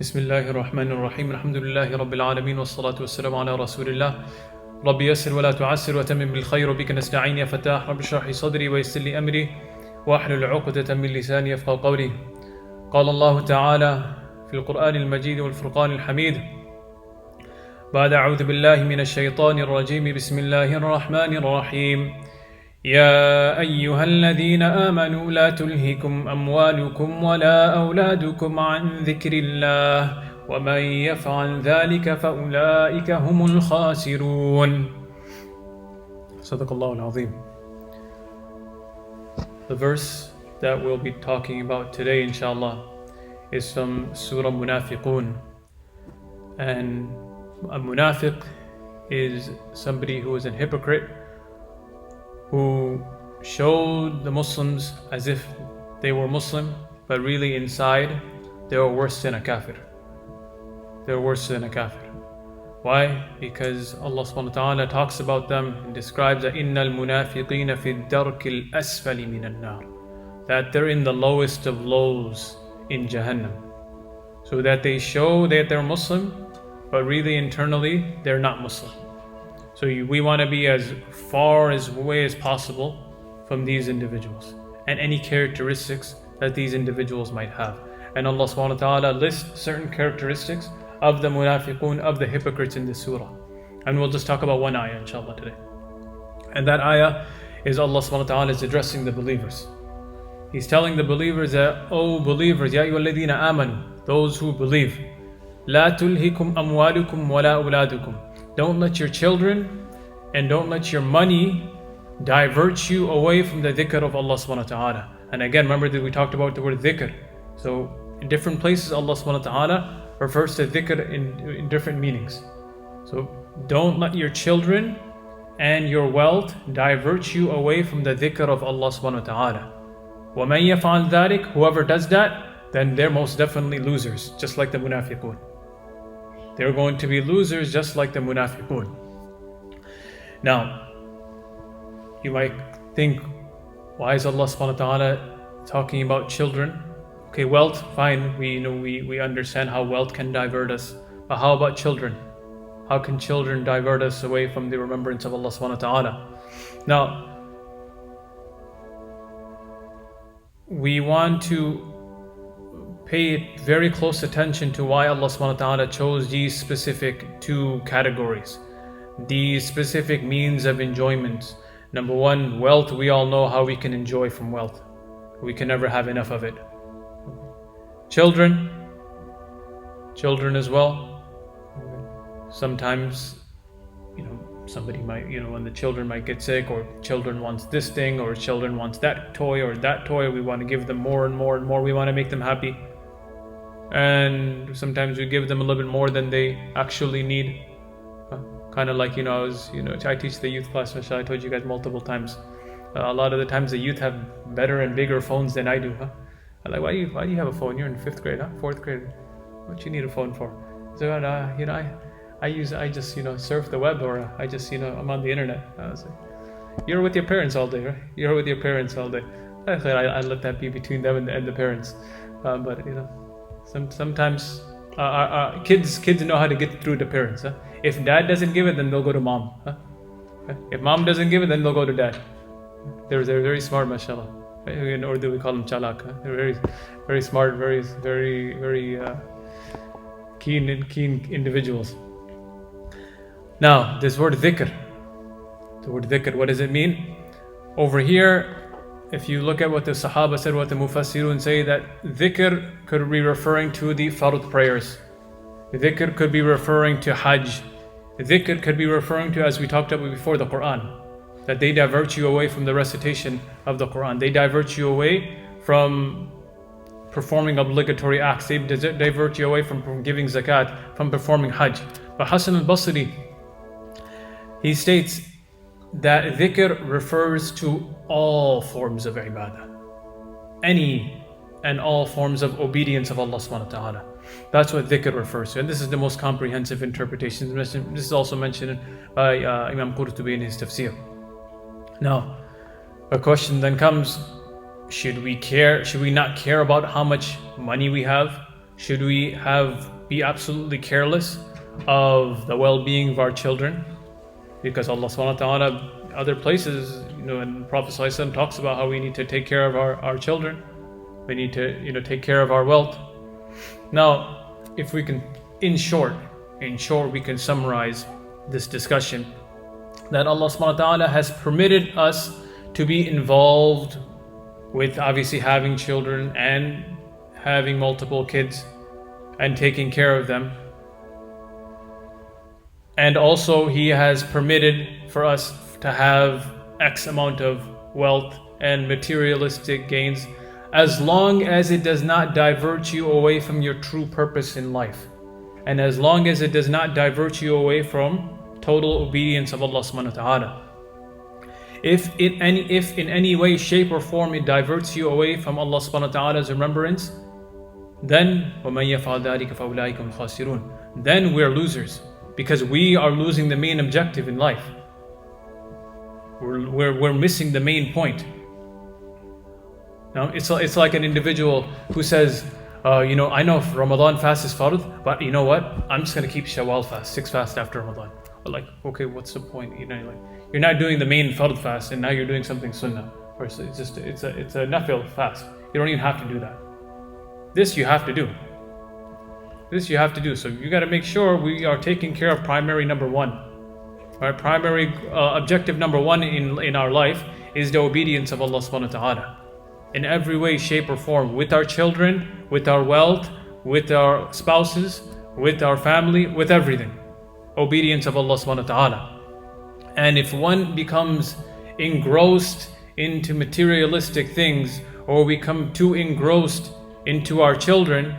بسم الله الرحمن الرحيم الحمد لله رب العالمين والصلاة والسلام على رسول الله رب يسر ولا تعسر وتمم بالخير بك نستعين يا فتاح رب اشرح لي صدري ويسر لي أمري واحلل عقدة من لساني يفقهوا قولي. قال الله تعالى في القرآن المجيد والفرقان الحميد بعد أعوذ بالله من الشيطان الرجيم بسم الله الرحمن الرحيم يا أيها الذين آمنوا لا تلهكم أموالكم ولا أولادكم عن ذكر الله ومن يفعل ذلك فأولئك هم الخاسرون. صدق الله العظيم. The verse that we'll be talking about today, inshallah, is from Sūrah al-Munāfiqūn. And a munafiq is somebody who is a hypocrite, who showed the Muslims as if they were Muslim, but really inside they were worse than a kafir. They were worse than a kafir. Why? Because Allah subhanahu wa ta'ala talks about them and describes that إِنَّ الْمُنَافِقِينَ فِي الدَّرْكِ الْأَسْفَلِ مِنَ النَّارِ, that they're in the lowest of lows in Jahannam. So that they show that they're Muslim, but really internally they're not Muslim. So we want to be as far away as possible from these individuals and any characteristics that these individuals might have. And Allah subhanahu wa ta'ala lists certain characteristics of the munafiqun, of the hypocrites in this surah. And we'll just talk about one ayah inshallah today. And that ayah is Allah subhanahu wa ta'ala is addressing the believers. He's telling the believers that, O believers, Ya ayyuhalladhina amanu, those who believe, La tulhikum amwalukum wala awladukum. Don't let your children and don't let your money divert you away from the dhikr of Allah subhanahu wa ta'ala. And again, remember that we talked about the word dhikr. So in different places Allah subhanahu wa ta'ala refers to dhikr in different meanings. So don't let your children and your wealth divert you away from the dhikr of Allah subhanahu wa ta'ala. وَمَن يَفْعَلْ ذَلِكَ, whoever does that, then they're most definitely losers, just like the munafiqun. They're going to be losers just like the munafiqun. Now, you might think, why is Allah subhanahu wa ta'ala talking about children? Okay, wealth, fine, we understand how wealth can divert us. But how about children? How can children divert us away from the remembrance of Allah subhanahu wa ta'ala? Now, we want to pay very close attention to why Allah subhanahu wa ta'ala chose these specific two categories, these specific means of enjoyment. Number one, wealth. We all know how we can enjoy from wealth. We can never have enough of it. Children as well. Sometimes, somebody might, when the children might get sick, or children wants this thing, or children wants that toy or that toy, we want to give them more and more and more. We want to make them happy. And sometimes we give them a little bit more than they actually need. Kind of like, I teach the youth class, mashallah, I told you guys multiple times. A lot of the times the youth have better and bigger phones than I do. I'm like, why do you have a phone? You're in 5th grade, 4th grade. What you need a phone for? So, I just surf the web, or I just, I'm on the internet. I was like, you're with your parents all day, right? You're with your parents all day. I let that be between them and the parents. But sometimes kids know how to get through to parents. If dad doesn't give it, then they'll go to mom. If mom doesn't give it, then they'll go to dad. They're very smart, mashallah. In Urdu we call them chalak. They're very, very smart, very, very, very keen individuals. Now, this word dhikr. The word dhikr, what does it mean? Over here, if you look at what the Sahaba said, what the Mufassirun say, that dhikr could be referring to the fard prayers. Dhikr could be referring to Hajj. Dhikr could be referring to, as we talked about before, the Qur'an. That they divert you away from the recitation of the Qur'an. They divert you away from performing obligatory acts. They divert you away from giving zakat, from performing Hajj. But Hasan al-Basri, he states that dhikr refers to all forms of ibadah, any and all forms of obedience of Allah subhanahu wa ta'ala. That's what dhikr refers to, and this is the most comprehensive interpretation. This is also mentioned by Imam Qurtubi in his tafsir. Now, a question then comes, should we not care about how much money we have? Should we have be absolutely careless of the well-being of our children, because Allah subhanahu wa ta'ala, other places, and Prophet sallallahu alaihi wasallam talks about how we need to take care of our children. We need to, take care of our wealth. Now, if we can, in short, we can summarize this discussion that Allah subhanahu wa ta'ala has permitted us to be involved with obviously having children and having multiple kids and taking care of them. And also He has permitted for us to have X amount of wealth and materialistic gains, as long as it does not divert you away from your true purpose in life, and as long as it does not divert you away from total obedience of Allah subhanahu wa ta'ala. If in any way, shape or form it diverts you away from Allah subhanahu wa ta'ala's remembrance, then وَمَنْ يَفْعَلْ ذَلِكَ فَأُولَٰئِكَ هُمُ الْخَاسِرُونَ, then we're losers, because we are losing the main objective in life. We're missing the main point. Now, it's like an individual who says, I know Ramadan fast is fard, but you know what? I'm just going to keep Shawwal fast, 6 fasts after Ramadan. But like, okay, what's the point? You're not doing the main fard fast, and now you're doing something sunnah. Or it's a nafil fast. You don't even have to do that. This you have to do. So you got to make sure we are taking care of primary number one. Our primary objective number one in our life is the obedience of Allah subhanahu wa ta'ala. In every way, shape or form, with our children, with our wealth, with our spouses, with our family, with everything. Obedience of Allah subhanahu wa ta'ala. And if one becomes engrossed into materialistic things, or we become too engrossed into our children,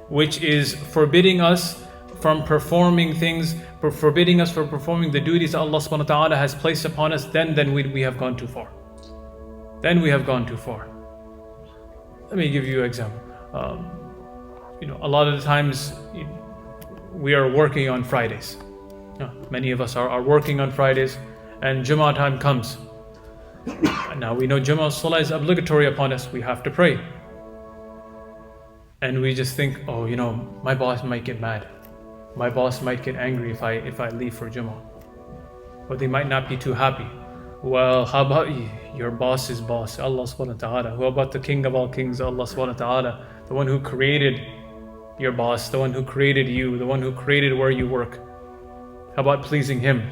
which is forbidding us from performing things, forbidding us from performing the duties that Allah subhanahu wa ta'ala has placed upon us, then we have gone too far. Then we have gone too far. Let me give you an example. A lot of the times we are working on Fridays. Many of us are working on Fridays, and Jummah time comes. Now we know Jummah Salah is obligatory upon us. We have to pray. And we just think, my boss might get mad. My boss might get angry if I leave for Jummah. Or they might not be too happy. Well, how about you? Your boss's boss, Allah subhanahu wa ta'ala. Who about the king of all kings, Allah subhanahu wa ta'ala? The one who created your boss, the one who created you, the one who created where you work. How about pleasing Him?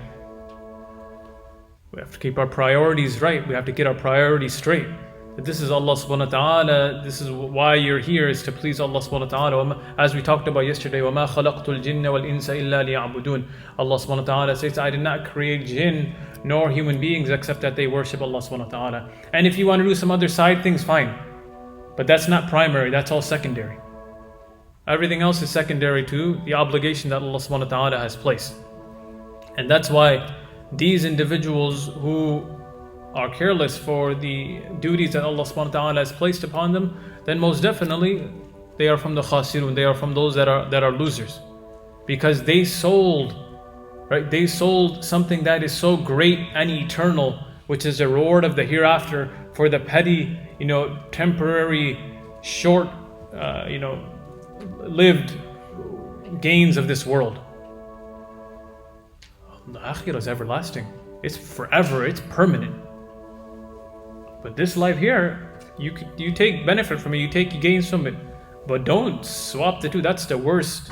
We have to keep our priorities right. We have to get our priorities straight. That this is Allah subhanahu wa ta'ala, this is why you're here, is to please Allah subhanahu wa ta'ala. As we talked about yesterday, وَمَا خَلَقْتُ الْجِنَّ وَالْإِنسَ إِلَّا لِيَعْبُدُونَ. Allah subhanahu wa ta'ala says, I did not create jinn nor human beings except that they worship Allah subhanahu wa ta'ala. And if you want to do some other side things, fine. But that's not primary, that's all secondary. Everything else is secondary to the obligation that Allah subhanahu wa ta'ala has placed. And that's why these individuals who are careless for the duties that Allah subhanahu wa ta'ala has placed upon them, then most definitely they are from the khasirun, they are from those that are losers. Because they sold something that is so great and eternal, which is a reward of the hereafter, for the petty, temporary, short, lived gains of this world. The akhirah is everlasting. It's forever, it's permanent. But this life here, you take benefit from it, you take gains from it. But don't swap the two. That's the worst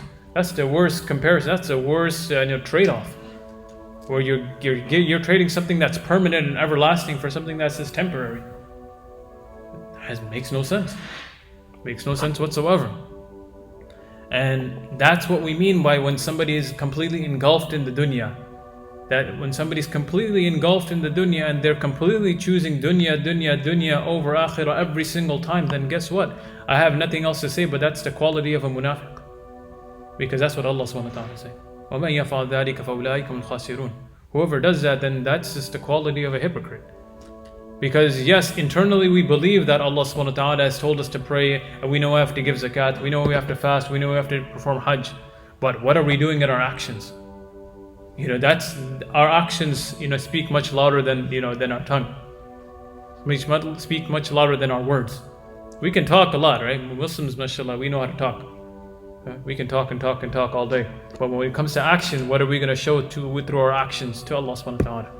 comparison. That's the worst trade-off. Where you're trading something that's permanent and everlasting for something that's just temporary. Makes no sense. Makes no sense whatsoever. And that's what we mean by when somebody is completely engulfed in the dunya. That when somebody's completely engulfed in the dunya and they're completely choosing dunya over akhirah every single time, then guess what? I have nothing else to say, but that's the quality of a munafiq. Because that's what Allah subhanahu wa ta'ala says. وَمَنْ يَفْعَلْ ذَلِكَ فَأُولَٰئِكَ هُمُ الْخَاسِرُونَ. Whoever does that, then that's just the quality of a hypocrite. Because yes, internally we believe that Allah subhanahu wa ta'ala has told us to pray, and we know we have to give zakat, we know we have to fast, we know we have to perform hajj. But what are we doing in our actions? That's our actions, speak much louder than our tongue. Speak much louder than our words. We can talk a lot, right? Muslims, mashallah, we know how to talk. We can talk and talk and talk all day. But when it comes to action, what are we going to show through our actions to Allah subhanahu wa ta'ala?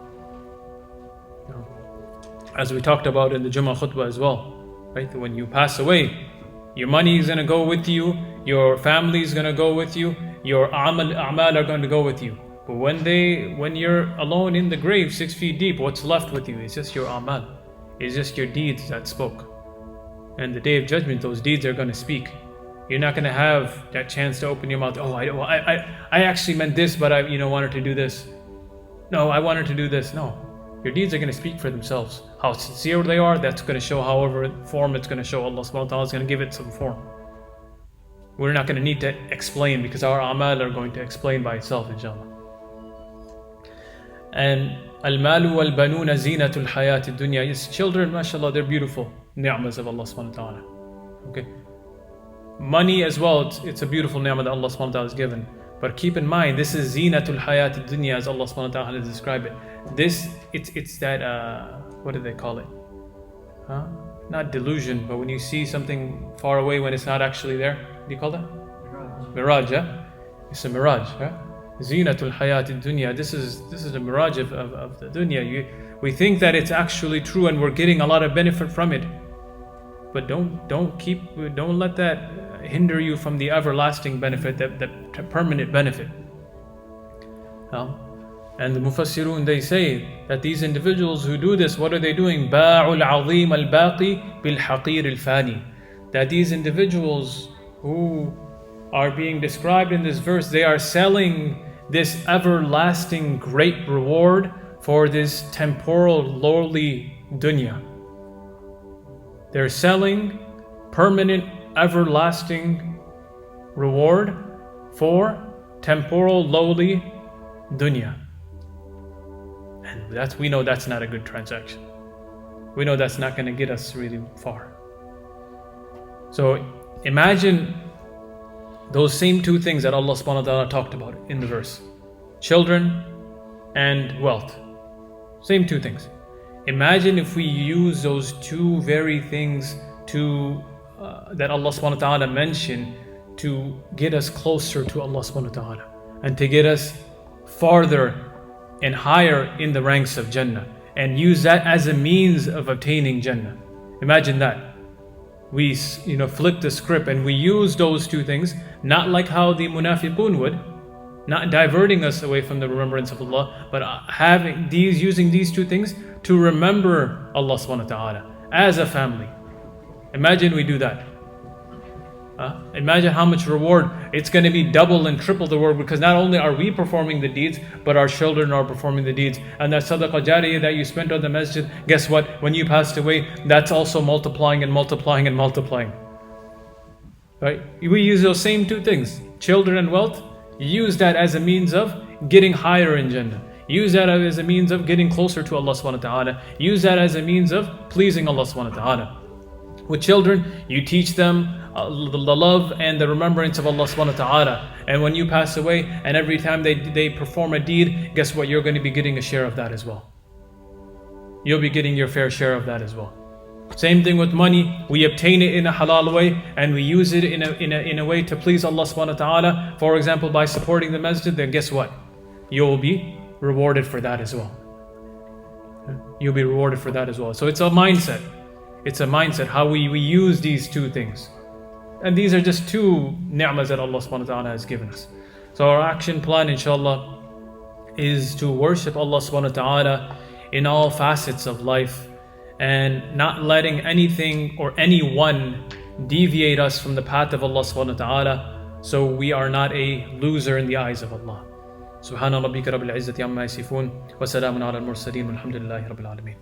As we talked about in the Jummah khutbah as well, right? When you pass away, your money is going to go with you, your family is going to go with you, your a'mal are going to go with you. But when you're alone in the grave, 6 feet deep, what's left with you? It's just your a'mal. It's just your deeds that spoke. And the Day of Judgment, those deeds are going to speak. You're not going to have that chance to open your mouth. Oh, I actually meant this, but I wanted to do this. No, I wanted to do this. No. Your deeds are going to speak for themselves. How sincere they are, that's going to show however form it's going to show. Allah subhanahu wa ta'ala is going to give it some form. We're not going to need to explain because our a'mal are going to explain by itself, inshallah. And al-malu wal-banuna zinatul hayati dunya. Yes, children, mashallah, they're beautiful ni'mas of Allah subhanahu wa ta'ala. Okay. Money as well, it's a beautiful ni'mah that Allah subhanahu wa ta'ala has given. But keep in mind, this is zinatul hayati dunya as Allah subhanahu wa ta'ala has described it. It's that, what do they call it? Not delusion, but when you see something far away when it's not actually there, what do you call that? Mirage, yeah? It's a mirage, yeah? Zinatul hayati dunya. This is the mirage of the dunya. We think that it's actually true and we're getting a lot of benefit from it. But don't let that hinder you from the everlasting benefit, the permanent benefit. And the Mufassirun, they say that these individuals who do this, what are they doing? Ba'ul azim al-baqi bil-haqir al-fani. That these individuals who are being described in this verse, they are selling this everlasting great reward for this temporal lowly dunya. They're selling permanent everlasting reward for temporal lowly dunya. And we know that's not a good transaction. We know that's not going to get us really far. So imagine those same two things that Allah subhanahu wa ta'ala talked about in the verse. Children and wealth. Same two things. Imagine if we use those two very things that Allah subhanahu wa ta'ala mentioned to get us closer to Allah subhanahu wa ta'ala and to get us farther and higher in the ranks of Jannah, and use that as a means of obtaining Jannah. Imagine that. We flip the script and we use those two things, not like how the Munafiqūn would, not diverting us away from the remembrance of Allah, but using these two things to remember Allah subhanahu wa ta'ala as a family. Imagine we do that. Imagine how much reward. It's going to be double and triple the reward, because not only are we performing the deeds, but our children are performing the deeds. And that sadaqah jariyah that you spent on the masjid, guess what? When you passed away, that's also multiplying and multiplying and multiplying. Right? We use those same two things, children and wealth. Use that as a means of getting higher in Jannah. Use that as a means of getting closer to Allah subhanahu wa ta'ala. Use that as a means of pleasing Allah subhanahu wa ta'ala. With children, you teach them the love and the remembrance of Allah subhanahu wa ta'ala. And when you pass away, and every time they perform a deed, guess what? You're going to be getting a share of that as well. You'll be getting your fair share of that as well. Same thing with money. We obtain it in a halal way, and we use it in a way to please Allah subhanahu wa ta'ala. For example, by supporting the masjid, then guess what? You'll be rewarded for that as well. You'll be rewarded for that as well. So it's a mindset. It's a mindset, how we use these two things. And these are just two ni'mas that Allah subhanahu wa ta'ala has given us. So our action plan, inshallah, is to worship Allah subhanahu wa ta'ala in all facets of life, and not letting anything or anyone deviate us from the path of Allah subhanahu wa ta'ala, so we are not a loser in the eyes of Allah. Subhana rabbika rabbil izzati amma yasifun, wa salamun ala al-mursaleen, walhamdulillahi rabbil alameen.